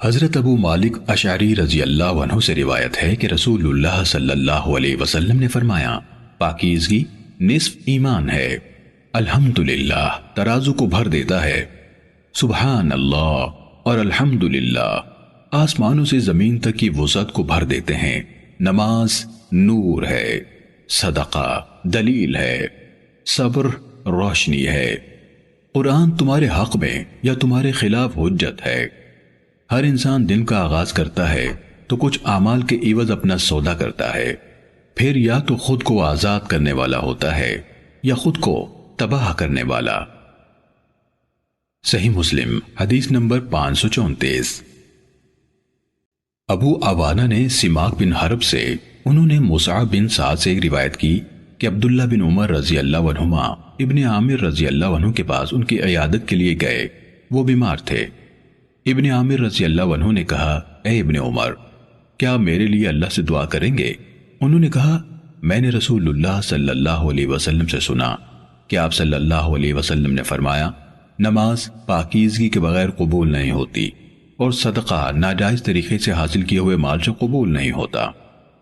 حضرت ابو مالک اشعری رضی اللہ عنہ سے روایت ہے کہ رسول اللہ صلی اللہ علیہ وسلم نے فرمایا، پاکیزگی نصف ایمان ہے۔ الحمدللہ ترازو کو بھر دیتا ہے، سبحان اللہ اور الحمدللہ آسمانوں سے زمین تک کی وسعت کو بھر دیتے ہیں۔ نماز نور ہے، صدقہ دلیل ہے، صبر روشنی ہے، قرآن تمہارے حق میں یا تمہارے خلاف حجت ہے۔ ہر انسان دن کا آغاز کرتا ہے تو کچھ اعمال کے عوض اپنا سودا کرتا ہے، پھر یا تو خود کو آزاد کرنے والا ہوتا ہے یا خود کو تباہ کرنے والا۔ صحیح مسلم حدیث نمبر 534۔ ابو عوانہ نے سماک بن حرب سے، انہوں نے مصعب بن سعد سے ایک روایت کی کہ عبداللہ بن عمر رضی اللہ عنہما ابن عامر رضی اللہ عنہ کے پاس ان کی عیادت کے لیے گئے، وہ بیمار تھے۔ ابن عامر رضی اللہ عنہ نے کہا، اے ابن عمر، کیا میرے لیے اللہ سے دعا کریں گے؟ انہوں نے کہا، میں نے رسول اللہ صلی اللہ علیہ وسلم سے سنا کہ آپ صلی اللہ علیہ وسلم نے فرمایا، نماز پاکیزگی کے بغیر قبول نہیں ہوتی، اور صدقہ ناجائز طریقے سے حاصل کیے ہوئے مال سے قبول نہیں ہوتا،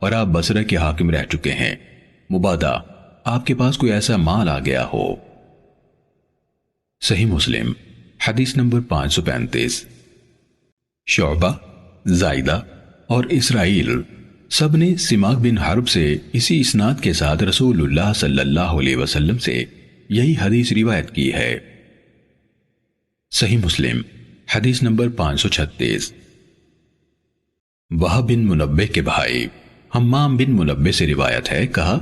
اور آپ بصرہ کے حاکم رہ چکے ہیں، مبادا آپ کے پاس کوئی ایسا مال آ گیا ہو۔ صحیح مسلم حدیث نمبر 535۔ شعبہ، زائدہ اور اسرائیل سب نے سماک بن حرب سے اسی اسناد کے ساتھ رسول اللہ صلی اللہ علیہ وسلم سے یہی حدیث روایت کی ہے۔ صحیح مسلم حدیث نمبر 536۔ وہب بن منبہ کے بھائی حمام بن منبہ سے روایت ہے، کہا،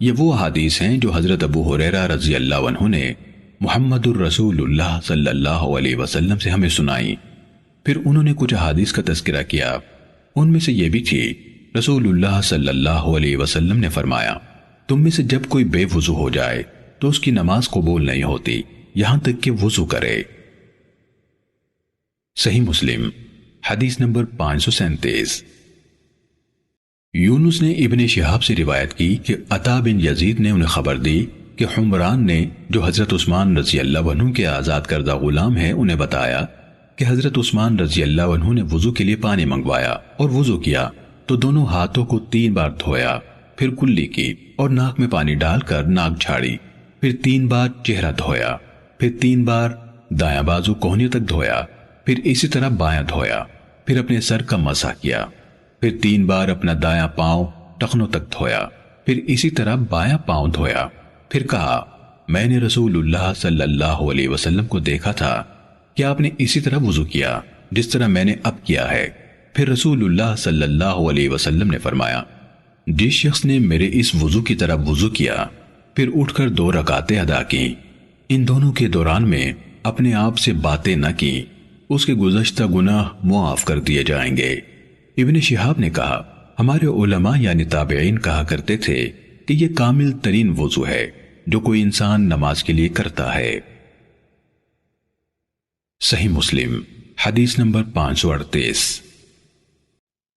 یہ وہ حدیث ہیں جو حضرت ابو ہریرہ رضی اللہ عنہ نے محمد الرسول اللہ صلی اللہ علیہ وسلم سے ہمیں سنائی۔ پھر انہوں نے کچھ حدیث کا تذکرہ کیا، ان میں سے یہ بھی تھی، رسول اللہ صلی اللہ علیہ وسلم نے فرمایا، تم میں سے جب کوئی بے وضو ہو جائے تو اس کی نماز قبول نہیں ہوتی یہاں تک کہ وضو کرے۔ صحیح مسلم حدیث نمبر 537۔ یونس نے ابن شہاب سے روایت کی کہ عطا بن یزید نے انہیں خبر دی کہ حمران نے، جو حضرت عثمان رضی اللہ عنہ کے آزاد کردہ غلام ہیں، انہیں بتایا کہ حضرت عثمان رضی اللہ عنہ نے وضو کے لیے پانی منگوایا اور وضو کیا تو دونوں ہاتھوں کو 3 بار دھویا، پھر کلی کی اور ناک میں پانی ڈال کر ناک جھاڑی، پھر 3 بار چہرہ دھویا، پھر 3 بار دایاں بازو کوہنی تک دھویا، پھر اسی طرح بایاں دھویا، پھر اپنے سر کا مسح کیا، پھر 3 بار اپنا دایاں پاؤں ٹخنوں تک دھویا، پھر اسی طرح بایاں پاؤں دھویا، پھر کہا، میں نے رسول اللہ صلی اللہ علیہ وسلم کو دیکھا تھا کہ آپ نے اسی طرح وضو کیا جس طرح میں نے اب کیا ہے۔ پھر رسول اللہ صلی اللہ علیہ وسلم نے فرمایا، جس شخص نے میرے اس وضو کی طرح وضو کیا پھر اٹھ کر 2 رکعتیں ادا کی، ان دونوں کے دوران میں اپنے آپ سے باتیں نہ کی، اس کے گزشتہ گناہ معاف کر دیے جائیں گے۔ ابن شہاب نے کہا، ہمارے علماء یعنی تابعین کہا کرتے تھے کہ یہ کامل ترین وضو ہے جو کوئی انسان نماز کے لیے کرتا ہے۔ صحیح مسلم حدیث نمبر 538۔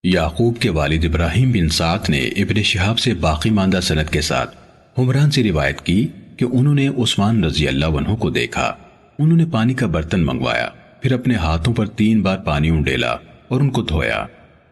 یعقوب کے والد ابراہیم بن سعد نے ابن شہاب سے باقی ماندہ سند کے ساتھ حمران سے روایت کی کہ انہوں نے عثمان رضی اللہ عنہ کو دیکھا، انہوں نے پانی کا برتن منگوایا، پھر اپنے ہاتھوں پر 3 بار پانی انڈیلا اور ان کو دھویا،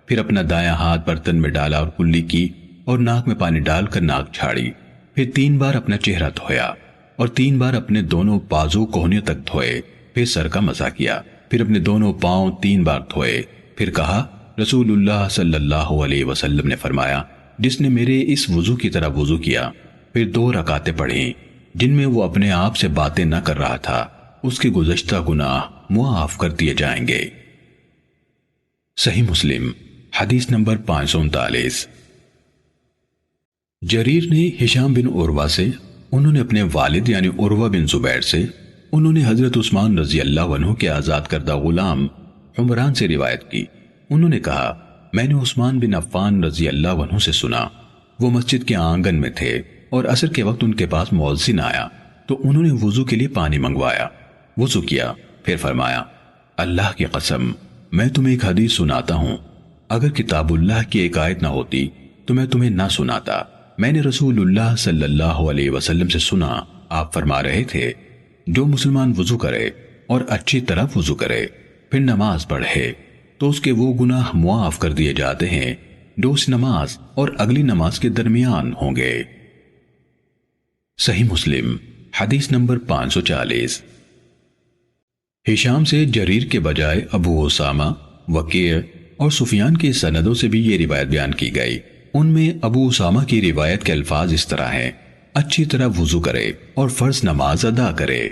پھر اپنا دایاں ہاتھ برتن میں ڈالا اور کلی کی اور ناک میں پانی ڈال کر ناک جھاڑی، پھر 3 بار اپنا چہرہ دھویا اور 3 بار اپنے دونوں بازو کوہنیوں تک دھوئے، پھر سر کا مسح کیا، پھر اپنے دونوں پاؤں 3 بار دھوئے، پھر کہا، رسول اللہ صلی اللہ علیہ وسلم نے فرمایا، جس نے میرے اس وضو کی طرح وضو کیا پھر 2 رکعتیں پڑھیں جن میں وہ اپنے آپ سے باتیں نہ کر رہا تھا، اس کے گزشتہ گناہ معاف کر دیے جائیں گے۔ صحیح مسلم حدیث نمبر 539۔ جریر نے ہشام بن عروہ سے، انہوں نے اپنے والد یعنی عروہ بن زبیر سے، انہوں نے حضرت عثمان رضی اللہ عنہ کے آزاد کردہ غلام حمران سے روایت کی، انہوں نے کہا، میں نے عثمان بن عفان رضی اللہ عنہ سے سنا، وہ مسجد کے آنگن میں تھے اور عصر کے وقت ان کے پاس مؤذن آیا تو انہوں نے وضو کے لیے پانی منگوایا، وضو کیا، پھر فرمایا، اللہ کی قسم میں تمہیں ایک حدیث سناتا ہوں، اگر کتاب اللہ کی ایک آیت نہ ہوتی تو میں تمہیں نہ سناتا۔ میں نے رسول اللہ صلی اللہ علیہ وسلم سے سنا، آپ فرما رہے تھے، جو مسلمان وضو کرے اور اچھی طرح وضو کرے پھر نماز پڑھے تو اس کے وہ گناہ معاف کر دیے جاتے ہیں جو اس نماز اور اگلی نماز کے درمیان ہوں گے۔ صحیح مسلم حدیث نمبر 540۔ ہشام سے جریر کے بجائے ابو اسامہ، وکیع اور سفیان کی سندوں سے بھی یہ روایت بیان کی گئی۔ ان میں ابو اسامہ کی روایت کے الفاظ اس طرح ہیں: اچھی طرح وضو کرے اور فرض نماز ادا کرے۔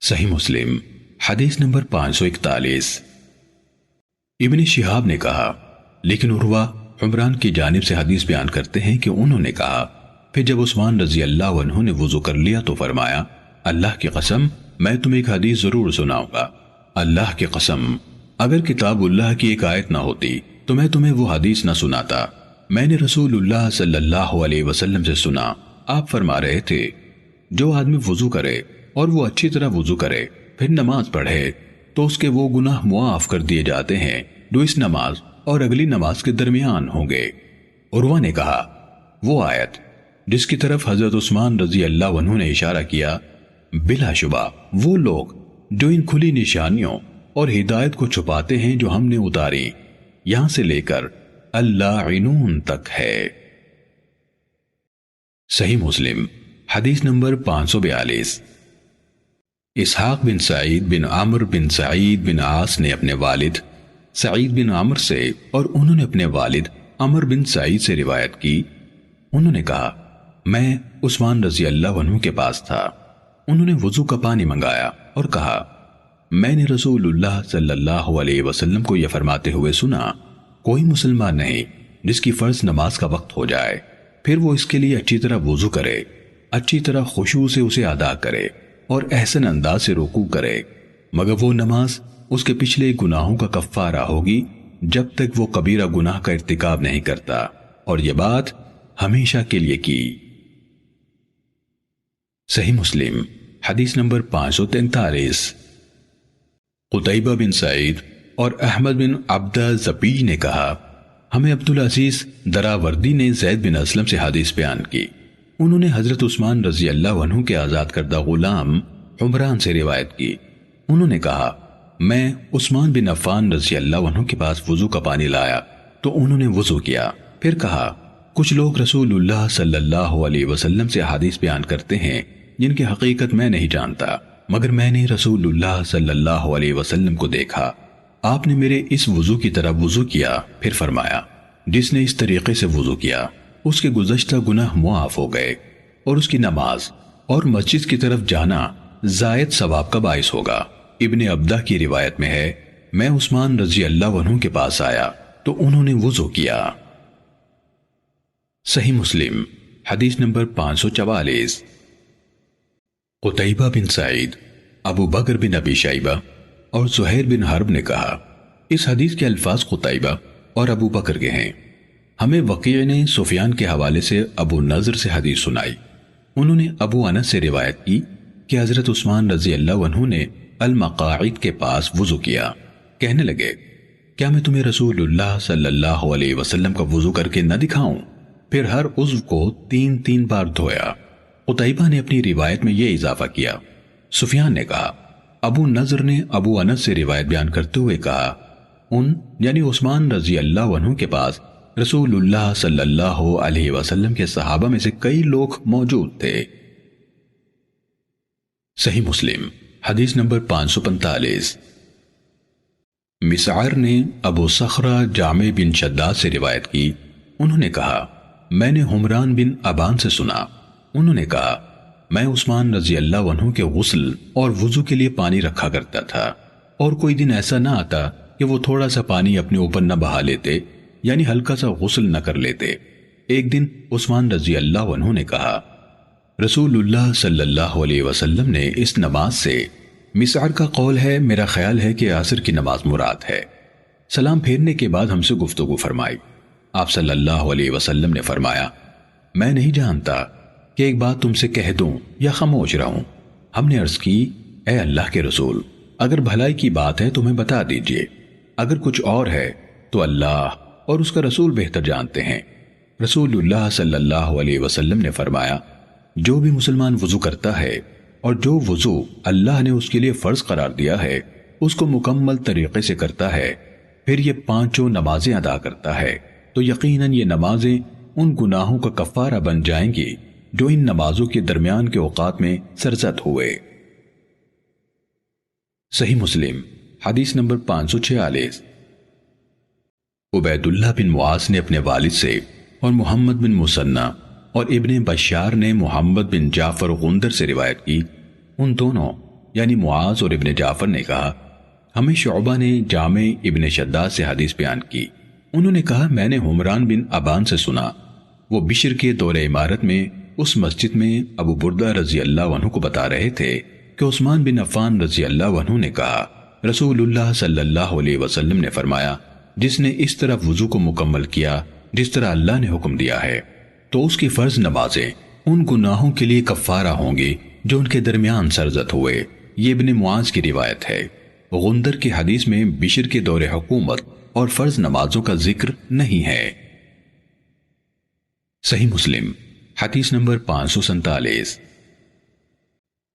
صحیح مسلم حدیث نمبر 541۔ ابن شہاب نے کہا، لیکن عروہ عمران کی جانب سے حدیث بیان کرتے ہیں کہ انہوں نے کہا، پھر جب عثمان رضی اللہ عنہ نے وضو کر لیا تو فرمایا، اللہ کی قسم میں تمہیں ایک حدیث ضرور سناؤں گا۔ اللہ کی قسم اگر کتاب اللہ کی ایک آیت نہ ہوتی تو میں تمہیں وہ حدیث نہ سناتا۔ میں نے رسول اللہ صلی اللہ علیہ وسلم سے سنا، آپ فرما رہے تھے، جو آدمی وضو کرے اور وہ اچھی طرح وضو کرے پھر نماز پڑھے تو اس کے وہ گناہ معاف کر دیے جاتے ہیں جو اس نماز اور اگلی نماز کے درمیان ہوں گے۔ عروہ نے کہا، وہ آیت جس کی طرف حضرت عثمان رضی اللہ عنہ نے اشارہ کیا، بلا شبہ وہ لوگ جو ان کھلی نشانیوں اور ہدایت کو چھپاتے ہیں جو ہم نے اتاری، یہاں سے لے کر اللاعنون تک ہے۔ صحیح مسلم حدیث نمبر 542۔ اسحاق بن سعید بن عمرو بن سعید بن عاص نے اپنے والد سعید بن عمرو سے اور انہوں نے اپنے والد عمرو بن سعید سے روایت کی، انہوں نے کہا، میں عثمان رضی اللہ عنہ کے پاس تھا۔ انہوں نے وضو کا پانی منگایا اور کہا، میں نے رسول اللہ صلی اللہ علیہ وسلم کو یہ فرماتے ہوئے سنا، کوئی مسلمان نہیں جس کی فرض نماز کا وقت ہو جائے پھر وہ اس کے لیے اچھی طرح وضو کرے، اچھی طرح خشوع سے اسے ادا کرے اور احسن انداز سے رکوع کرے، مگر وہ نماز اس کے پچھلے گناہوں کا کفارہ ہوگی جب تک وہ کبیرہ گناہ کا ارتکاب نہیں کرتا، اور یہ بات ہمیشہ کے لیے کی۔ صحیح مسلم حدیث نمبر 543۔ قتیبہ بن سعید اور احمد بن عبدہ زبیج نے کہا، ہمیں عبدالعزیز دراوردی نے زید بن اسلم سے حدیث بیان کی، انہوں نے حضرت عثمان رضی اللہ عنہ کے آزاد کردہ غلام عمران سے روایت کی، انہوں نے کہا، میں عثمان بن عفان رضی اللہ عنہ کے پاس وضو کا پانی لایا تو انہوں نے وضو کیا، پھر کہا، کچھ لوگ رسول اللہ صلی اللہ علیہ وسلم سے حدیث بیان کرتے ہیں جن کی حقیقت میں نہیں جانتا، مگر میں نے رسول اللہ صلی اللہ علیہ وسلم کو دیکھا، آپ نے میرے اس وضو کی طرح وضو کیا، پھر فرمایا، جس نے اس طریقے سے وضو کیا اس کے گزشتہ گناہ معاف ہو گئے اور اس کی نماز اور مسجد کی طرف جانا زائد ثواب کا باعث ہوگا۔ ابن عبدہ کی روایت میں ہے، میں عثمان رضی اللہ عنہ کے پاس آیا تو انہوں نے وضو کیا۔ صحیح مسلم حدیث نمبر 544۔ قتیبہ بن سعید، ابو بکر بن ابی شیبہ اور زہیر بن حرب نے کہا، اس حدیث کے الفاظ قتیبہ اور ابو بکر کے ہیں، ہمیں وکیع نے سفیان کے حوالے سے ابو نضر سے حدیث سنائی، انہوں نے ابو انس سے روایت کی کہ حضرت عثمان رضی اللہ عنہ نے المقاعد کے پاس وضو کیا، کہنے لگے، کیا میں تمہیں رسول اللہ صلی اللہ علیہ وسلم کا وضو کر کے نہ دکھاؤں؟ پھر ہر عضو کو 3 بار دھویا۔ قتیبہ نے اپنی روایت میں یہ اضافہ کیا۔ سفیان نے کہا، ابو نضر نے ابو انس سے روایت بیان کرتے ہوئے کہا، یعنی عثمان رضی اللہ عنہ کے پاس رسول اللہ صلی اللہ علیہ وسلم کے صحابہ میں سے کئی لوگ موجود تھے۔ صحیح مسلم حدیث نمبر 545۔ مسعر نے ابو صخرہ جامع بن شداد سے روایت کی، انہوں نے کہا، میں نے حمران بن ابان سے سنا، انہوں نے کہا، میں عثمان رضی اللہ عنہ کے غسل اور وضو کے لیے پانی رکھا کرتا تھا، اور کوئی دن ایسا نہ آتا کہ وہ تھوڑا سا پانی اپنے اوپر نہ بہا لیتے، یعنی ہلکا سا غسل نہ کر لیتے۔ ایک دن عثمان رضی اللہ عنہ نے کہا، رسول اللہ صلی اللہ علیہ وسلم نے اس نماز سے، مسعر کا قول ہے، میرا خیال ہے کہ عصر کی نماز مراد ہے، سلام پھیرنے کے بعد ہم سے گفتگو فرمائی۔ آپ صلی اللہ علیہ وسلم نے فرمایا، میں نہیں جانتا کہ ایک بات تم سے کہہ دوں یا خاموش رہوں۔ ہم نے عرض کی، اے اللہ کے رسول، اگر بھلائی کی بات ہے تو ہمیں بتا دیجئے، اگر کچھ اور ہے تو اللہ اور اس کا رسول بہتر جانتے ہیں۔ رسول اللہ صلی اللہ علیہ وسلم نے فرمایا، جو بھی مسلمان وضو کرتا ہے اور جو وضو اللہ نے اس کے لیے فرض قرار دیا ہے اس کو مکمل طریقے سے کرتا ہے، پھر یہ 5 نمازیں ادا کرتا ہے تو یقیناً یہ نمازیں ان گناہوں کا کفارہ بن جائیں گی جو ان نمازوں کے درمیان کے اوقات میں سرزد ہوئے۔ صحیح مسلم حدیث نمبر 546۔ عبید اللہ بن معاذ نے اپنے والد سے اور محمد بن مثنی اور ابن بشار نے محمد بن جعفر غندر سے روایت کی، ان دونوں یعنی معاذ اور ابن جعفر نے کہا ہمیں شعبہ نے جامع ابن شداد سے حدیث بیان کی، انہوں نے کہا میں نے حمران بن ابان سے سنا، وہ بشر کے دور عمارت میں اس مسجد میں ابو بردہ رضی اللہ عنہ کو بتا رہے تھے کہ عثمان بن عفان رضی اللہ عنہ نے کہا رسول اللہ صلی اللہ علیہ وسلم نے فرمایا جس نے اس طرح وضو کو مکمل کیا جس طرح اللہ نے حکم دیا ہے تو اس کی فرض نمازیں ان گناہوں کے لیے کفارہ ہوں گی جو ان کے درمیان سرزد ہوئے۔ یہ ابن معاذ کی روایت ہے۔ غندر کی حدیث میں بشر کے دور حکومت اور فرض نمازوں کا ذکر نہیں ہے۔ صحیح مسلم حدیث نمبر 547۔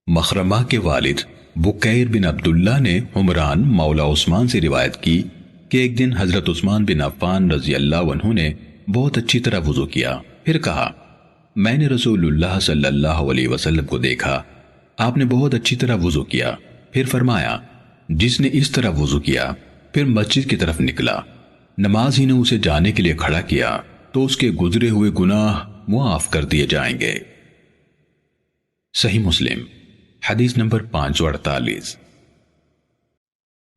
مخرمہ کے والد بکیر بن عبداللہ نے عمران مولا عثمان سے روایت کی کہ ایک دن حضرت عثمان بن عفان رضی اللہ عنہ نے بہت اچھی طرح وضو کیا، پھر کہا میں نے رسول اللہ صلی اللہ علیہ وسلم کو دیکھا، آپ نے بہت اچھی طرح وضو کیا، پھر فرمایا جس نے اس طرح وضو کیا پھر مسجد کی طرف نکلا، نماز ہی نے اسے جانے کے لیے کھڑا کیا تو اس کے گزرے ہوئے گناہ معاف کر دیے جائیں گے۔ صحیح مسلم حدیث نمبر 548۔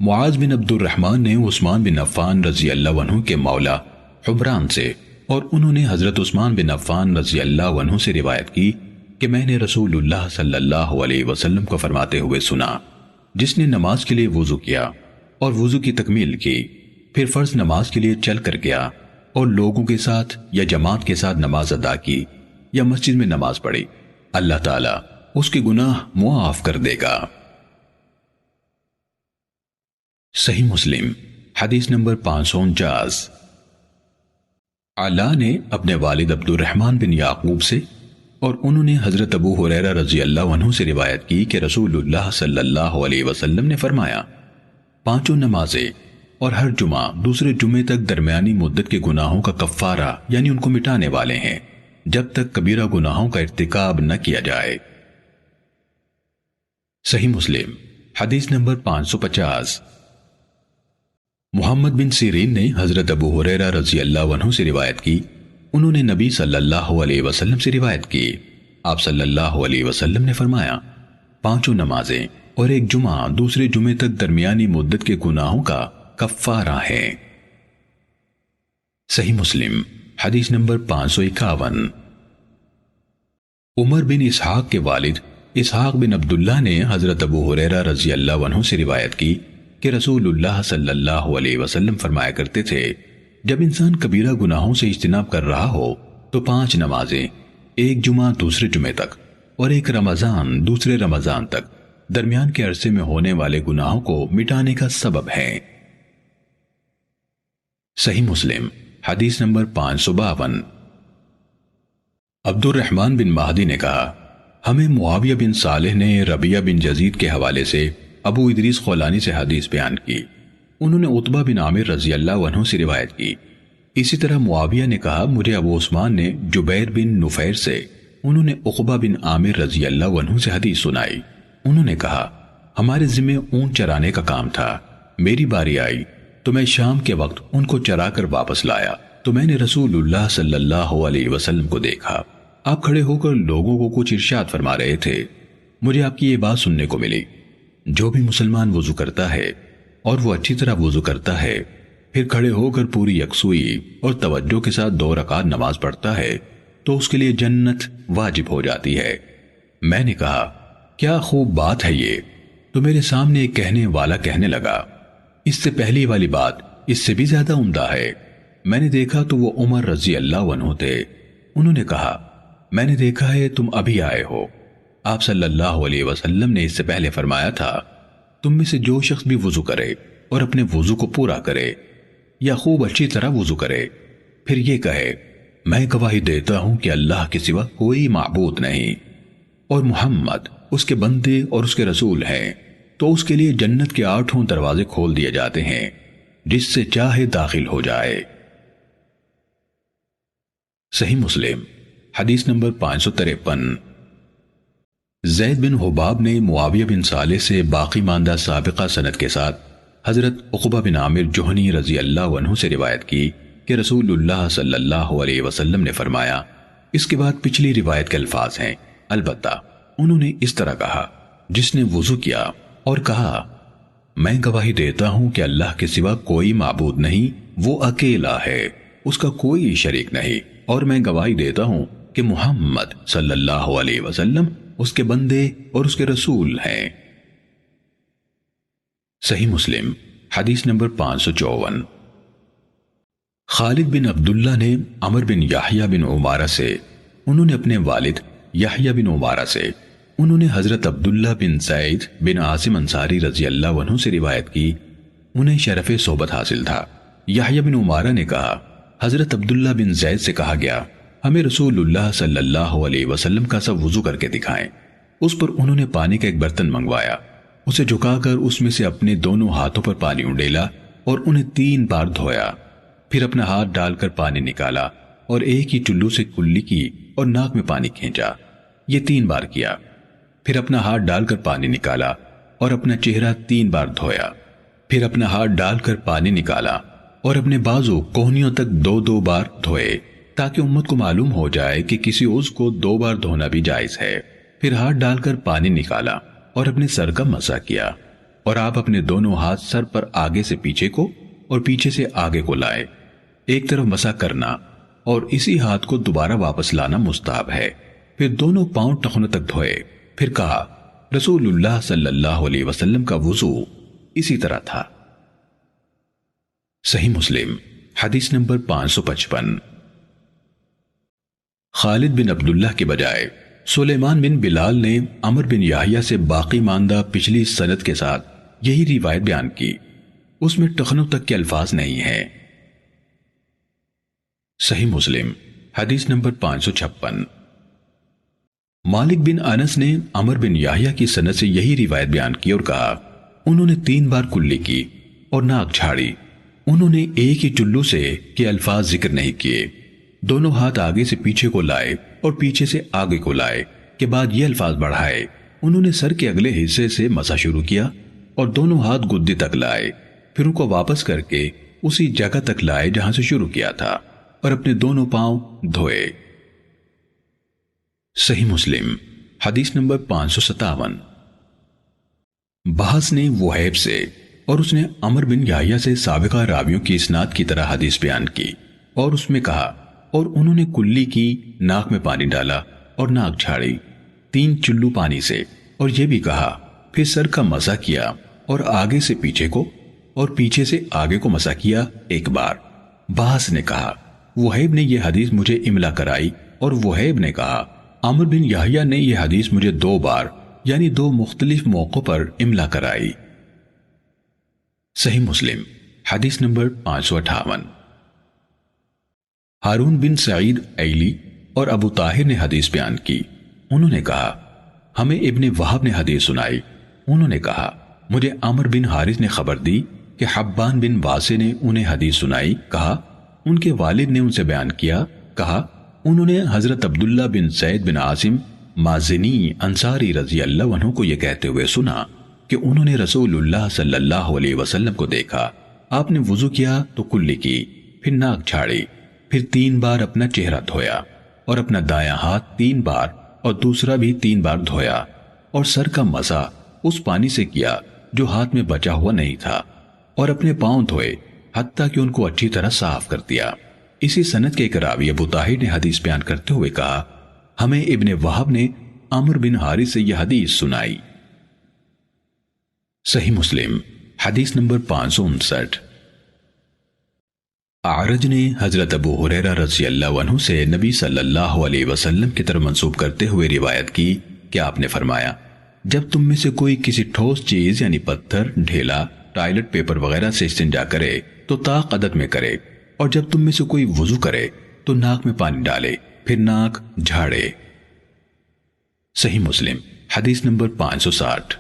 معاذ بن عبد الرحمن نے عثمان بن عفان رضی اللہ عنہ کے مولا حمران سے اور انہوں نے حضرت عثمان بن عفان رضی اللہ عنہ سے روایت کی کہ میں نے رسول اللہ صلی اللہ علیہ وسلم کو فرماتے ہوئے سنا جس نے نماز کے لیے وضو کیا اور وضو کی تکمیل کی پھر فرض نماز کے لیے چل کر گیا اور لوگوں کے ساتھ یا جماعت کے ساتھ نماز ادا کی یا مسجد میں نماز پڑھی، اللہ تعالیٰ اس کے گناہ معاف کر دے گا۔ صحیح مسلم حدیث نمبر 549۔ علا نے اپنے والد عبد الرحمن بن یعقوب سے اور انہوں نے حضرت ابو ہریرہ رضی اللہ عنہ سے روایت کی کہ رسول اللہ صلی اللہ علیہ وسلم نے فرمایا 5 نمازیں اور ہر جمعہ دوسرے جمعے تک درمیانی مدت کے گناہوں کا کفارہ یعنی ان کو مٹانے والے ہیں جب تک کبیرہ گناہوں کا ارتکاب نہ کیا جائے۔ صحیح مسلم حدیث نمبر 550۔ محمد بن سیرین نے حضرت ابو ہریرہ رضی اللہ عنہ سے روایت کی، انہوں نے نبی صلی اللہ علیہ وسلم سے روایت کی، آپ صلی اللہ علیہ وسلم نے فرمایا 5 نمازیں اور ایک جمعہ دوسرے جمعے تک درمیانی مدت کے گناہوں کا کفارہ ہے۔ صحیح مسلم حدیث نمبر 551۔ عمر بن اسحاق کے والد اسحاق بن عبداللہ نے حضرت ابو ہریرہ رضی اللہ عنہ سے روایت کی کہ رسول اللہ صلی اللہ علیہ وسلم فرمایا کرتے تھے جب انسان کبیرہ گناہوں سے اجتناب کر رہا ہو تو 5 نمازیں ایک جمعہ دوسرے جمعے تک اور ایک رمضان دوسرے رمضان تک درمیان کے عرصے میں ہونے والے گناہوں کو مٹانے کا سبب ہے۔ صحیح مسلم حدیث نمبر 552۔ عبد الرحمن بن مہدی نے کہا ہمیں معاویہ بن صالح نے ربیعہ بن یزید کے حوالے سے ابو ادریس خولانی سے حدیث بیان کی، انہوں نے عتبہ بن عامر رضی اللہ عنہ سے روایت کی، اسی طرح معاویہ نے کہا مجھے ابو عثمان نے جبیر بن نفیر سے، انہوں نے عقبہ بن عامر رضی اللہ عنہ سے حدیث سنائی، انہوں نے کہا ہمارے ذمے اونٹ چرانے کا کام تھا، میری باری آئی تو میں شام کے وقت ان کو چرا کر واپس لایا تو میں نے رسول اللہ صلی اللہ علیہ وسلم کو دیکھا، آپ کھڑے ہو کر لوگوں کو کچھ ارشاد فرما رہے تھے، مجھے آپ کی یہ بات سننے کو ملی جو بھی مسلمان وضو کرتا ہے اور وہ اچھی طرح وضو کرتا ہے پھر کھڑے ہو کر پوری یکسوئی اور توجہ کے ساتھ 2 رکعت نماز پڑھتا ہے تو اس کے لیے جنت واجب ہو جاتی ہے۔ میں نے کہا کیا خوب بات ہے یہ، تو میرے سامنے ایک کہنے والا کہنے لگا اس سے پہلی والی بات اس سے بھی زیادہ عمدہ ہے۔ میں نے دیکھا تو وہ عمر رضی اللہ عنہ تھے، انہوں نے کہا میں نے دیکھا ہے تم ابھی آئے ہو، آپ صلی اللہ علیہ وسلم نے اس سے پہلے فرمایا تھا تم میں سے جو شخص بھی وضو کرے اور اپنے وضو کو پورا کرے یا خوب اچھی طرح وضو کرے پھر یہ کہے میں گواہی دیتا ہوں کہ اللہ کے سوا کوئی معبود نہیں اور محمد اس کے بندے اور اس کے رسول ہیں تو اس کے لیے جنت کے 8 دروازے کھول دیے جاتے ہیں، جس سے چاہے داخل ہو جائے۔ صحیح مسلم حدیث نمبر 553۔ زید بن حباب نے معاویہ بن صالح سے باقی ماندہ سابقہ سند کے ساتھ حضرت عقبہ بن عامر جوہنی رضی اللہ عنہ سے روایت کی کہ رسول اللہ صلی اللہ علیہ وسلم نے فرمایا، اس کے بعد پچھلی روایت کے الفاظ ہیں، البتہ انہوں نے اس طرح کہا، جس نے وضو کیا اور کہا، میں گواہی دیتا ہوں کہ اللہ کے سوا کوئی معبود نہیں، وہ اکیلا ہے، اس کا کوئی شریک نہیں، اور میں گواہی دیتا ہوں کہ محمد صلی اللہ علیہ وسلم اس کے بندے اور اس کے رسول ہیں۔ صحیح مسلم حدیث نمبر 554۔ خالد بن عبداللہ نے عمر بن یحییٰ بن عمارہ سے، انہوں نے اپنے والد یحییٰ بن عمارہ سے، انہوں نے حضرت عبداللہ بن زید بن عاصم انصاری رضی اللہ عنہ سے روایت کی، انہیں شرف صحبت حاصل تھا۔ یحییٰ بن عمارہ نے کہا، حضرت عبداللہ بن زید سے کہا گیا، ہمیں رسول اللہ صلی اللہ علیہ وسلم کا سب وضو کر کے دکھائیں۔ اس پر انہوں نے پانی کا ایک برتن منگوایا، اسے جھکا کر اس میں سے اپنے دونوں ہاتھوں پر پانی انڈیلا اور انہیں 3 بار دھویا، پھر اپنا ہاتھ ڈال کر پانی نکالا اور ایک ہی چلو سے کلی کی اور ناک میں پانی کھینچا، یہ 3 بار کیا، پھر اپنا ہاتھ ڈال کر پانی نکالا اور اپنا چہرہ 3 بار دھویا، پھر اپنا ہاتھ ڈال کر پانی نکالا اور اپنے بازو کوہنیوں تک 2 بار دھوئے، تاکہ امت کو معلوم ہو جائے کہ کسی عضو کو 2 بار دھونا بھی جائز ہے۔ پھر ہاتھ ڈال کر پانی نکالا اور اپنے سر کا مسح کیا، اور آپ اپنے دونوں ہاتھ سر پر آگے سے پیچھے کو اور پیچھے سے آگے کو لائے، ایک طرف مسح کرنا اور اسی ہاتھ کو دوبارہ واپس لانا مستحب ہے۔ پھر دونوں پاؤں ٹخنوں تک دھوئے، پھر کہا، رسول اللہ صلی اللہ علیہ وسلم کا وضو اسی طرح تھا۔ صحیح مسلم حدیث نمبر 555۔ خالد بن عبداللہ کے بجائے سلیمان بن بلال نے عمر بن یحییٰ سے باقی ماندہ پچھلی سند کے ساتھ یہی روایت بیان کی، اس میں ٹخنوں تک کے الفاظ نہیں ہیں۔ صحیح مسلم حدیث نمبر 556۔ مالک بن انس نے عمر بن یحییٰ کی سند سے یہی روایت بیان کی اور کہا، انہوں نے 3 بار کلی کی اور ناک جھاڑی، انہوں نے ایک ہی چلو سے کے الفاظ ذکر نہیں کیے، دونوں ہاتھ آگے سے پیچھے کو لائے اور پیچھے سے آگے کو لائے کے بعد یہ الفاظ بڑھائے، انہوں نے سر کے اگلے حصے سے مسح شروع کیا اور دونوں ہاتھ گدے تک لائے، پھر ان کو واپس کر کے اسی جگہ تک لائے جہاں سے شروع کیا تھا، اور اپنے دونوں پاؤں دھوئے۔ صحیح مسلم حدیث نمبر 557۔ بحث نے وہیب سے اور اس نے عمر بن یحییٰ سے سابقہ راویوں کی اسناد کی طرح حدیث بیان کی اور اس میں کہا، اور انہوں نے کلی کی، ناک میں پانی ڈالا اور ناک جھاڑی 3 چلو پانی سے، اور یہ بھی کہا، پھر سر کا مسح کیا اور آگے سے پیچھے کو اور پیچھے سے آگے کو مسح کیا 1 بار۔ بحث نے کہا، وہیب نے یہ حدیث مجھے املا کرائی، اور وہیب نے کہا، عمر بن یحییٰ نے یہ حدیث مجھے 2 بار یعنی 2 مختلف موقعوں پر املا کرائی۔ صحیح مسلم حدیث نمبر 558۔ ہارون بن سعید ایلی اور ابو طاہر نے حدیث بیان کی، انہوں نے کہا، ہمیں ابن وہب نے حدیث سنائی، انہوں نے کہا، مجھے عمر بن حارث نے خبر دی کہ حبان بن واسع نے انہیں حدیث سنائی، کہا، ان کے والد نے ان سے بیان کیا، کہا، انہوں نے حضرت عبداللہ بن زید بن عاصم مازنی انصاری رضی اللہ عنہ کو یہ کہتے ہوئے سنا کہ انہوں نے رسول اللہ صلی اللہ علیہ وسلم کو دیکھا، آپ نے وضو کیا تو کلی کی، پھر ناک جھاڑی، پھر 3 بار اپنا چہرہ دھویا اور اپنا دایاں ہاتھ 3 بار اور دوسرا بھی 3 بار دھویا، اور سر کا مسح اس پانی سے کیا جو ہاتھ میں بچا ہوا نہیں تھا، اور اپنے پاؤں دھوئے حتیٰ کہ ان کو اچھی طرح صاف کر دیا۔ اسی سند کے ایک راوی ابو طاہر نے حدیث بیان کرتے ہوئے کہا، ہمیں ابن وہب نے عمر بن حارث سے یہ حدیث سنائی۔ صحیح مسلم حدیث نمبر 559۔ اعرج نے حضرت ابو ہریرہ رضی اللہ عنہ سے نبی صلی اللہ علیہ وسلم کی طرف منسوب کرتے ہوئے روایت کی کہ آپ نے فرمایا، جب تم میں سے کوئی کسی ٹھوس چیز یعنی پتھر، ڈھیلا، ٹائلٹ پیپر وغیرہ سے استنجا کرے تو طاق عدد میں کرے، اور جب تم میں سے کوئی وضو کرے تو ناک میں پانی ڈالے، پھر ناک جھاڑے۔ صحیح مسلم حدیث نمبر 560۔